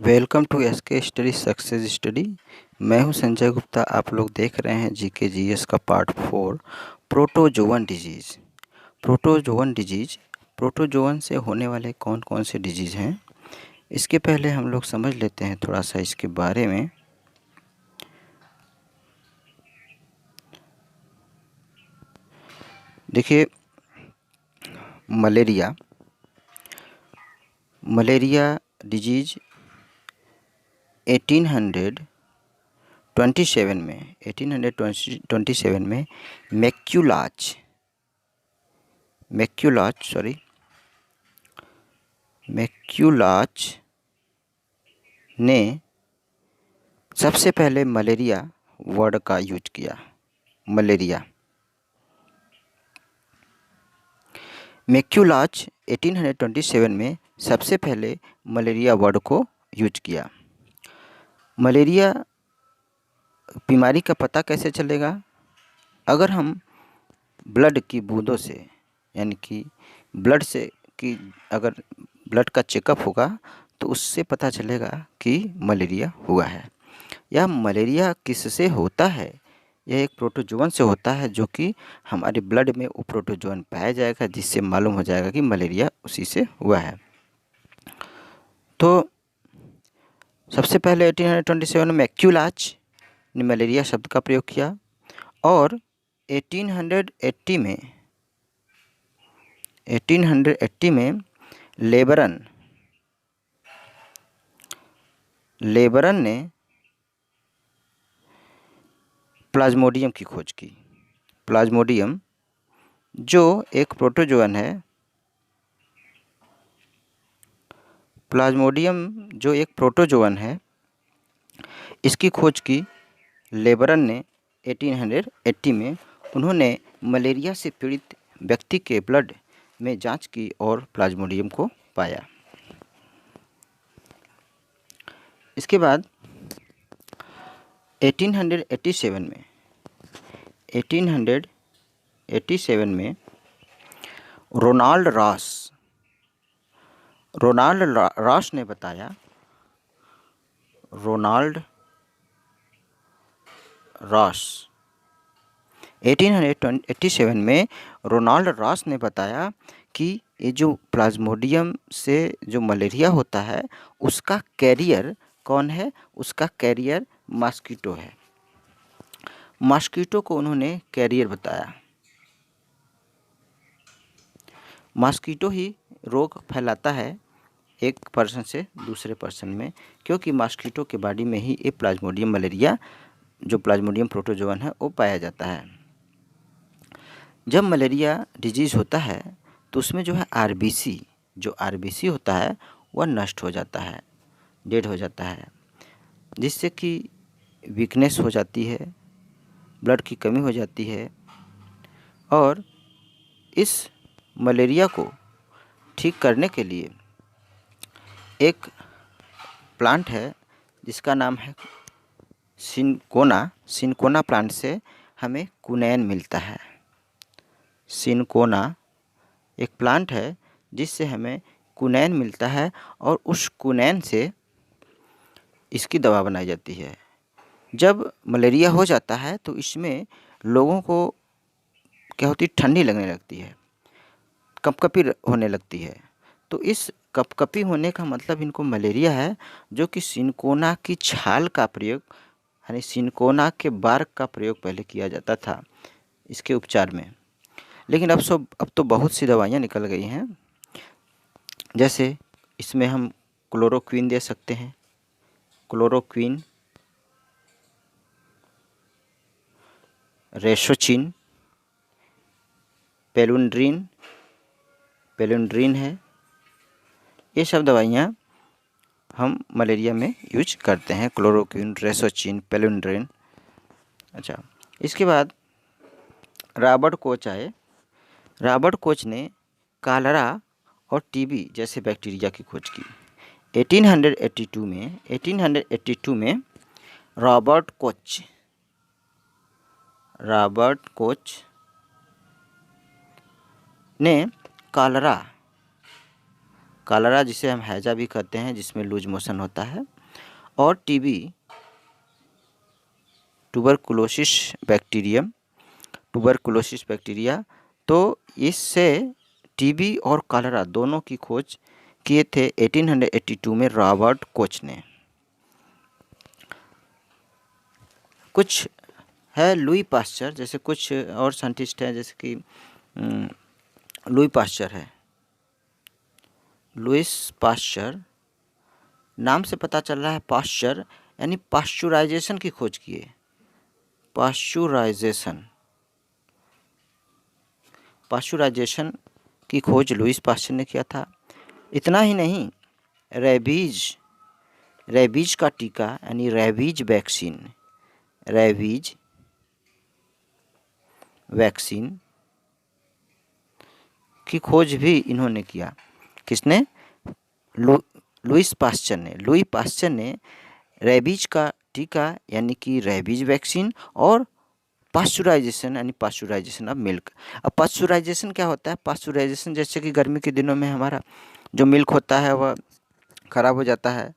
Welcome to SK study success study. मैं हूं संजय गुप्ता। आप लोग देख रहे हैं जीके जीएस का पार्ट 4 प्रोटोजोवन डिजीज़। प्रोटोजोवन से होने वाले कौन कौन से डिजीज़ हैं, इसके पहले हम लोग समझ लेते हैं थोड़ा सा इसके बारे में। देखिए, मलेरिया डिजीज़ 1827 में मैक्यूलाच ने सबसे पहले मलेरिया वर्ड का यूज किया। मैक्यूलाच 1827 में सबसे पहले मलेरिया वर्ड को यूज किया। मलेरिया बीमारी का पता कैसे चलेगा? अगर हम ब्लड की बूंदों से, यानी कि ब्लड से कि अगर ब्लड का चेकअप होगा तो उससे पता चलेगा कि मलेरिया हुआ है। यह मलेरिया किससे होता है? यह एक प्रोटोजोवन से होता है, जो कि हमारे ब्लड में वो प्रोटोजोवन पाया जाएगा, जिससे मालूम हो जाएगा कि मलेरिया उसी से हुआ है। तो सबसे पहले 1827 में मैक्यूलाच ने मलेरिया शब्द का प्रयोग किया और 1880 में लेबरन ने प्लाज्मोडियम की खोज की। प्लाज्मोडियम जो एक प्रोटोजोवन है, इसकी खोज की लेबरन ने 1880 में। उन्होंने मलेरिया से पीड़ित व्यक्ति के ब्लड में जांच की और प्लाज्मोडियम को पाया। इसके बाद 1887 में रोनाल्ड रॉस ने बताया 1887 में रोनाल्ड रॉस ने बताया कि ये जो प्लाज्मोडियम से जो मलेरिया होता है, उसका कैरियर कौन है? उसका कैरियर मॉस्किटो है। मॉस्किटो को उन्होंने कैरियर बताया। मॉस्किटो ही रोग फैलाता है एक पर्सन से दूसरे पर्सन में, क्योंकि मॉस्किटो के बॉडी में ही ये प्लाज्मोडियम मलेरिया, जो प्लाज्मोडियम प्रोटोजोवन है, वो पाया जाता है। जब मलेरिया डिजीज़ होता है तो उसमें जो है आरबीसी होता है वह नष्ट हो जाता है, डेड हो जाता है, जिससे कि वीकनेस हो जाती है, ब्लड की कमी हो जाती है। और इस मलेरिया को ठीक करने के लिए एक प्लांट है जिसका नाम है सिनकोना प्लांट से हमें कुनैन मिलता है। सिनकोना एक प्लांट है जिससे हमें कुनैन मिलता है और उस कुनैन से इसकी दवा बनाई जाती है। जब मलेरिया हो जाता है तो इसमें लोगों को क्या होती है, ठंडी लगने लगती है, कपकपी होने लगती है। तो इस कपकपी होने का मतलब इनको मलेरिया है, जो कि सिनकोना की छाल का प्रयोग, यानी सिनकोना के बार्क का प्रयोग पहले किया जाता था इसके उपचार में। लेकिन अब तो बहुत सी दवाइयाँ निकल गई हैं। जैसे इसमें हम क्लोरोक्विन दे सकते हैं, क्लोरोक्विन, रेसोचिन, पेलुंड्रीन है। ये सब दवाइयाँ हम मलेरिया में यूज करते हैं, क्लोरोक्विन, रेसोचिन, पेलुंड्रीन। अच्छा, इसके बाद रॉबर्ट कोच ने कालरा और टीबी जैसे बैक्टीरिया की खोज की। 1882 में रॉबर्ट कोच ने कालरा कॉलरा जिसे हम हैजा भी कहते हैं, जिसमें लूज मोशन होता है, और टीबी ट्यूबरकुलोसिस बैक्टीरिया। तो इससे टीबी और कॉलरा दोनों की खोज किए थे 1882 में रॉबर्ट कोच ने। कुछ है लुई पास्चर, जैसे कुछ और साइंटिस्ट हैं, जैसे कि लुई पास्चर है। लुइस पास्चर नाम से पता चल रहा है, पास्चर यानी पास्चुराइजेशन की खोज किए। पास्चुराइजेशन की खोज लुइस पास्चर ने किया था। इतना ही नहीं, रेबीज का टीका यानी रेबीज वैक्सीन की खोज भी इन्होंने किया। किसने? लुइस पास्चर ने रेबीज का टीका यानी कि रेबीज वैक्सीन और पास्चुराइजेशन ऑफ मिल्क। अब पास्चुराइजेशन क्या होता है? पास्चुराइजेशन जैसे कि गर्मी के दिनों में हमारा जो मिल्क होता है वह ख़राब हो जाता है।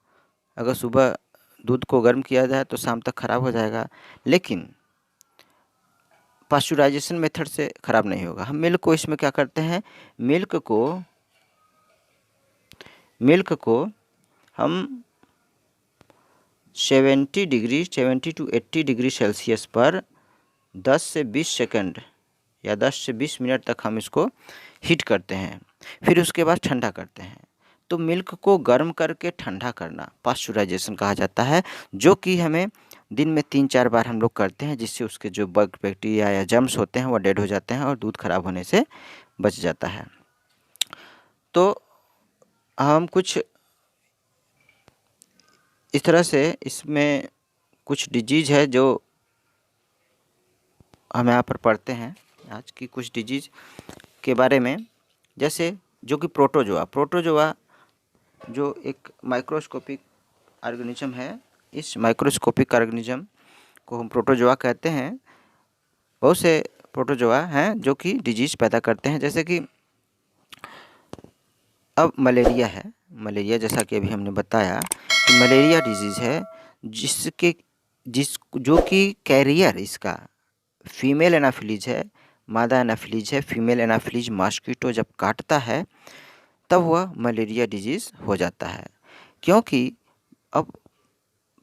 अगर सुबह दूध को गर्म किया जाए तो शाम तक ख़राब हो जाएगा, लेकिन पास्चुराइजेशन मेथड से ख़राब नहीं होगा। हम मिल्क को इसमें क्या करते हैं, मिल्क को हम 70 to 80 डिग्री सेल्सियस पर 10 से 20 सेकंड या 10 से 20 मिनट तक हम इसको हीट करते हैं, फिर उसके बाद ठंडा करते हैं। तो मिल्क को गर्म करके ठंडा करना पास्चुराइजेशन कहा जाता है, जो कि हमें दिन में 3-4 बार हम लोग करते हैं, जिससे उसके जो बैक्टीरिया या जर्म्स होते हैं वो डेड हो जाते हैं और दूध खराब होने से बच जाता है। तो हम कुछ इस तरह से इसमें कुछ डिजीज़ है जो हम यहाँ पर पढ़ते हैं आज की कुछ डिजीज़ के बारे में, जैसे जो कि प्रोटोजोआ जो एक माइक्रोस्कोपिक ऑर्गेनिज्म है। इस माइक्रोस्कोपिक ऑर्गेनिज्म को हम प्रोटोजोआ कहते हैं। बहुत से प्रोटोजोआ हैं जो कि डिजीज़ पैदा करते हैं, जैसे कि अब मलेरिया है। मलेरिया जैसा कि अभी हमने बताया कि मलेरिया डिजीज़ है जो कि कैरियर इसका फीमेल एनाफिलीज है, मादा एनाफिलीज है। फीमेल एनाफिलीज मॉस्किटो जब काटता है तब वह मलेरिया डिजीज़ हो जाता है। क्योंकि अब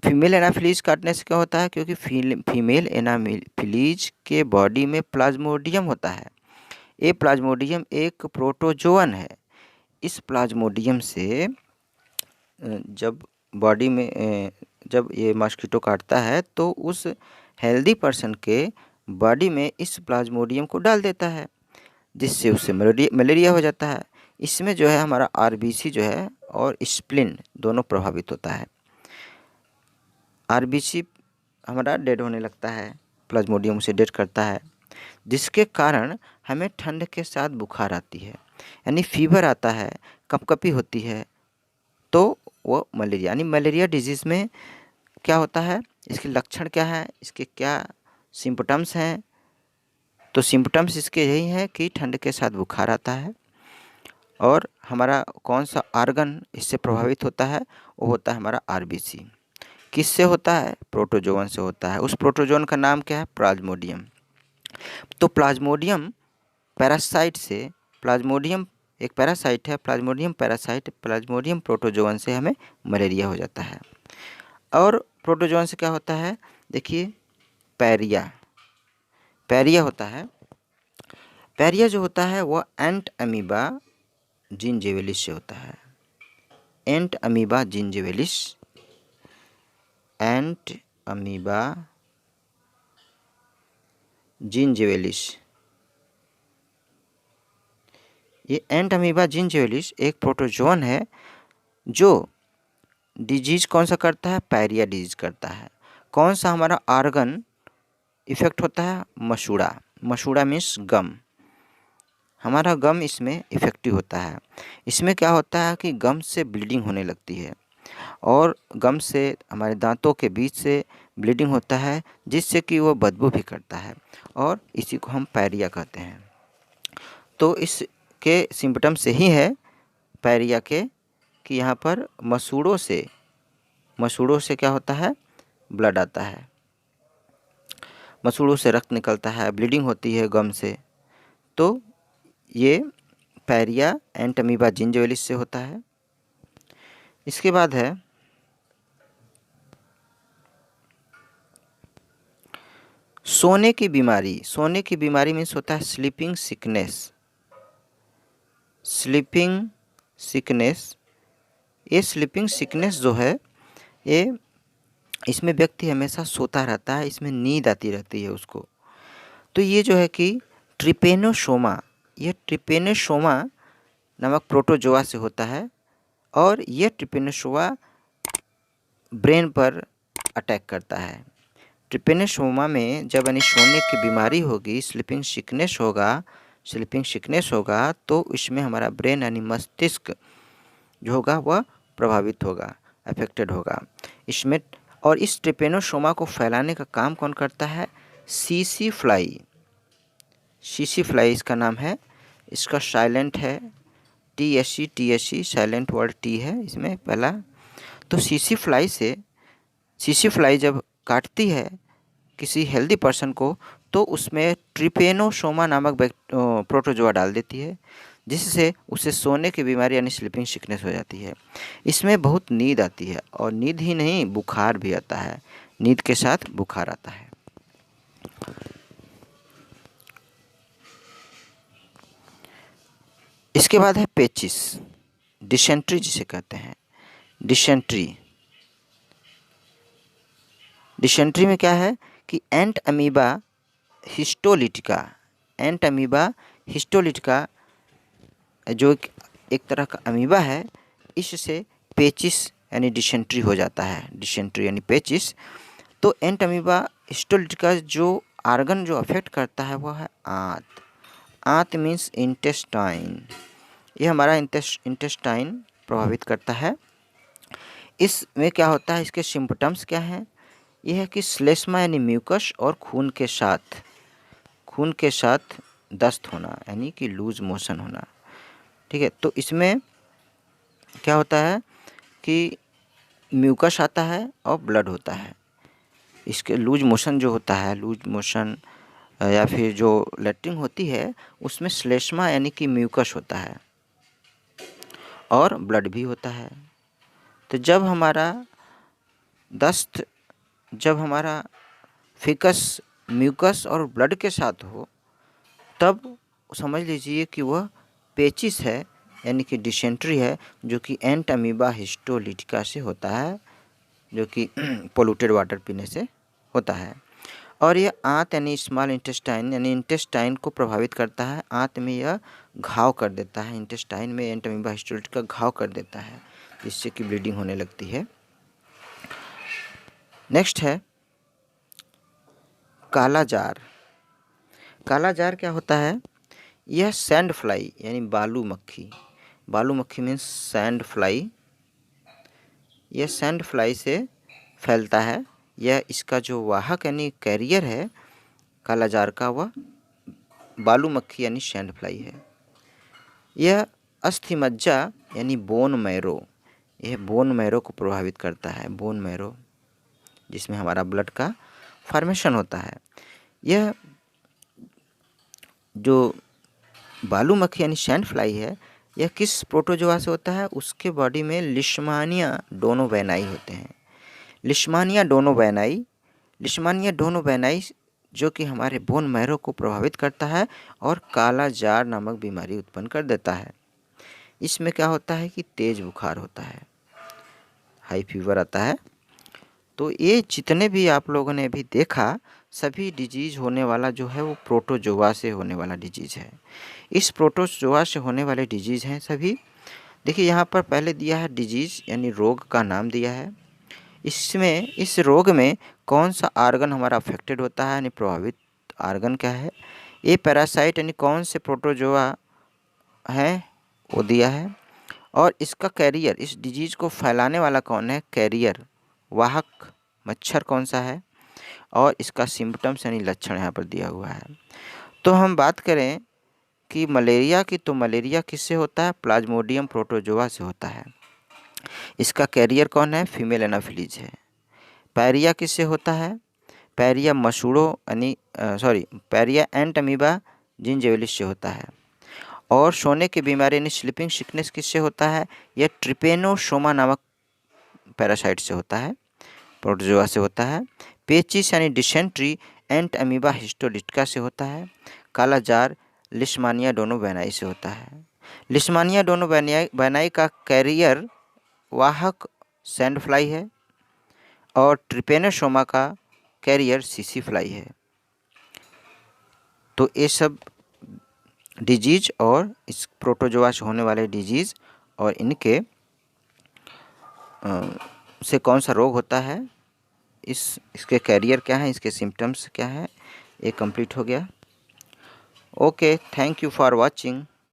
फीमेल एनाफिलीज काटने से क्या होता है, क्योंकि फीमेल एनाफिलीज के बॉडी में प्लाज्मोडियम होता है। ये प्लाज्मोडियम एक प्रोटोजोअन है। इस प्लाज्मोडियम से जब बॉडी में जब ये मॉस्किटो काटता है तो उस हेल्दी पर्सन के बॉडी में इस प्लाज्मोडियम को डाल देता है, जिससे उससे मलेरिया हो जाता है। इसमें जो है हमारा आरबीसी जो है और स्प्लिन दोनों प्रभावित होता है। आरबीसी हमारा डेड होने लगता है, प्लाज्मोडियम उसे डेड करता है, जिसके कारण हमें ठंड के साथ बुखार आती है, यानी फीवर आता है, कपकपी होती है। तो वो मलेरिया यानी मलेरिया डिजीज़ में क्या होता है, इसके लक्षण क्या है, इसके क्या सिम्पटम्स हैं? तो सिम्पटम्स इसके यही हैं कि ठंड के साथ बुखार आता है, और हमारा कौन सा ऑर्गन इससे प्रभावित होता है, वो होता है हमारा आरबीसी। किससे होता है? प्रोटोजोअन से होता है। उस प्रोटोजोअन का नाम क्या है? प्लाज्मोडियम। तो प्लाज्मोडियम पैरासाइट से, प्लाज्मोडियम एक पैरासाइट है, प्लाज्मोडियम पैरासाइट प्लाज्मोडियम प्रोटोजोअन से हमें मलेरिया हो जाता है। और प्रोटोजोअन से क्या होता है? देखिए, पैरिया होता है। पैरिया जो होता है वह एंट अमीबा जिंजिविलिस से होता है। एंट अमीबा जिंजिविलिस। ये एंट अमीबा जिंजिविलिस एक प्रोटोजोअन है जो डिजीज़ कौन सा करता है? पैरिया डिजीज़ करता है। कौन सा हमारा ऑर्गन इफेक्ट होता है? मसूड़ा मीन्स गम। हमारा गम इसमें इफेक्टिव होता है। इसमें क्या होता है कि गम से ब्लीडिंग होने लगती है, और गम से हमारे दांतों के बीच से ब्लीडिंग होता है, जिससे कि वो बदबू भी करता है, और इसी को हम पैरिया कहते हैं। तो इसके सिम्पटम से ही है पैरिया के कि यहाँ पर मसूड़ों से क्या होता है, ब्लड आता है, मसूड़ों से रक्त निकलता है, ब्लीडिंग होती है गम से। तो ये पैरिया एंट अमीबा जिंजिविलिस से होता है। इसके बाद है सोने की बीमारी। सोने की बीमारी मीन्स होता है स्लीपिंग सिकनेस। स्लीपिंग सिकनेस, ये स्लीपिंग सिकनेस जो है ये, इसमें व्यक्ति हमेशा सोता रहता है, इसमें नींद आती रहती है उसको। तो ये जो है कि ट्रिपेनोसोमा, ये ट्रिपेनोसोमा नामक प्रोटोजोआ से होता है और ये ट्रिपेनोसोमा ब्रेन पर अटैक करता है। ट्रिपेनोसोमा में जब यानी सोने की बीमारी होगी, स्लीपिंग सिकनेस होगा तो इसमें हमारा ब्रेन यानी मस्तिष्क जो होगा वह प्रभावित होगा, अफेक्टेड होगा इसमें। और इस ट्रिपेनोसोमा को फैलाने का काम कौन करता है, सीसी फ्लाई। सीसी फ्लाई इसका नाम है, इसका साइलेंट है TSC साइलेंट वर्ड टी है इसमें पहला। तो सीसी फ्लाई जब काटती है किसी हेल्दी पर्सन को तो उसमें ट्रिपेनोसोमा नामक प्रोटोजोआ डाल देती है, जिससे उसे सोने की बीमारी यानी स्लीपिंग सिकनेस हो जाती है। इसमें बहुत नींद आती है और नींद ही नहीं, बुखार भी आता है, नींद के साथ बुखार आता है। इसके बाद है पेचिस, डिसेंट्री जिसे कहते हैं। डिसेंट्री में क्या है कि एंट अमीबा हिस्टोलिटिका जो एक तरह का अमीबा है, इससे पेचिस यानी डिसेंट्री हो जाता है, डिसेंट्री यानी पेचिस। तो एंट अमीबा हिस्टोलिटिका जो आर्गन जो अफेक्ट करता है वो है आंत मीन्स इंटेस्टाइन। ये हमारा इंटेस्टाइन प्रभावित करता है। इसमें क्या होता है, इसके सिम्पटम्स क्या हैं, यह है कि श्लेष्मा यानी म्यूकस और खून के साथ दस्त होना यानी कि लूज मोशन होना। ठीक है, तो इसमें क्या होता है कि म्यूकस आता है और ब्लड होता है। इसके लूज मोशन जो होता है, लूज मोशन या फिर जो लेटरिन होती है उसमें श्लेष्मा यानी कि म्यूकस होता है और ब्लड भी होता है। तो जब हमारा फिकस म्यूकस और ब्लड के साथ हो तब समझ लीजिए कि वह पेचिस है यानी कि डिसेंट्री है, जो कि एंट अमीबा हिस्टोलिटिका से होता है, जो कि पोल्यूटेड वाटर पीने से होता है। और यह आंत यानी स्मॉल इंटेस्टाइन यानी इंटेस्टाइन को प्रभावित करता है। आंत में यह घाव कर देता है, इंटेस्टाइन में एंट अमीबा हिस्टोलिटिका घाव कर देता है, जिससे कि ब्लीडिंग होने लगती है। नेक्स्ट है काला जार। काला जार क्या होता है, यह सैंड फ्लाई यानी बालू मक्खी मीन्स सैंड फ्लाई। यह सैंड फ्लाई से फैलता है। यह इसका जो वाहक यानी कैरियर है काला जार का, वह बालू मक्खी यानी सैंड फ्लाई है। यह अस्थि मज्जा यानी बोन मैरो को प्रभावित करता है, बोन मैरो जिसमें हमारा ब्लड का फॉर्मेशन होता है। यह जो बालू मक्खी यानी सैंड फ्लाई है, यह किस प्रोटोजोआ से होता है, उसके बॉडी में लिश्मानिया डोनोवेनाई होते हैं। लिश्मानिया डोनोवेनाई जो कि हमारे बोन मैरो को प्रभावित करता है और काला जार नामक बीमारी उत्पन्न कर देता है। इसमें क्या होता है कि तेज बुखार होता है, हाई फीवर आता है। तो ये जितने भी आप लोगों ने अभी देखा, सभी डिजीज़ होने वाला जो है वो प्रोटोजोआ से होने वाला डिजीज़ है। इस प्रोटोजोआ से होने वाले डिजीज़ हैं सभी। देखिए यहाँ पर पहले दिया है डिजीज़ यानी रोग का नाम दिया है। इसमें इस रोग में कौन सा आर्गन हमारा अफेक्टेड होता है यानी प्रभावित आर्गन क्या है, ये पैरासाइट यानी कौन से प्रोटोजोआ है वो दिया है, और इसका कैरियर, इस डिजीज़ को फैलाने वाला कौन है, कैरियर वाहक मच्छर कौन सा है, और इसका सिम्पटम्स यानी लक्षण यहाँ पर दिया हुआ है। तो हम बात करें कि मलेरिया की, तो मलेरिया किससे होता है, प्लाज्मोडियम प्रोटोजोआ से होता है। इसका कैरियर कौन है? फीमेल एनाफिलीज है। पैरिया किससे होता है? पैरिया मसूड़ों यानी पैरिया एंट अमीबा जिंजेवलिस से होता है। और सोने की बीमारी यानी स्लीपिंग सिकनेस किससे होता है? यह ट्रिपेनोसोमा नामक पैरासाइट से होता है, प्रोटोजोआ से होता है। पेचिस यानी डिसेंट्री एंट अमीबा हिस्टोलिटिका से होता है। काला जार लिस्मानिया डोनोवेनाई से होता है। लिस्मानिया डोनोवेनाई का कैरियर वाहक सैंड फ्लाई है और ट्रिपेनोसोमा का कैरियर सीसी फ्लाई है। तो ये सब डिजीज और इस प्रोटोजोआ से होने वाले डिजीज और इनके से कौन सा रोग होता है, इसके कैरियर क्या है, इसके सिम्टम्स क्या है, ये कंप्लीट हो गया। Okay, thank you for watching.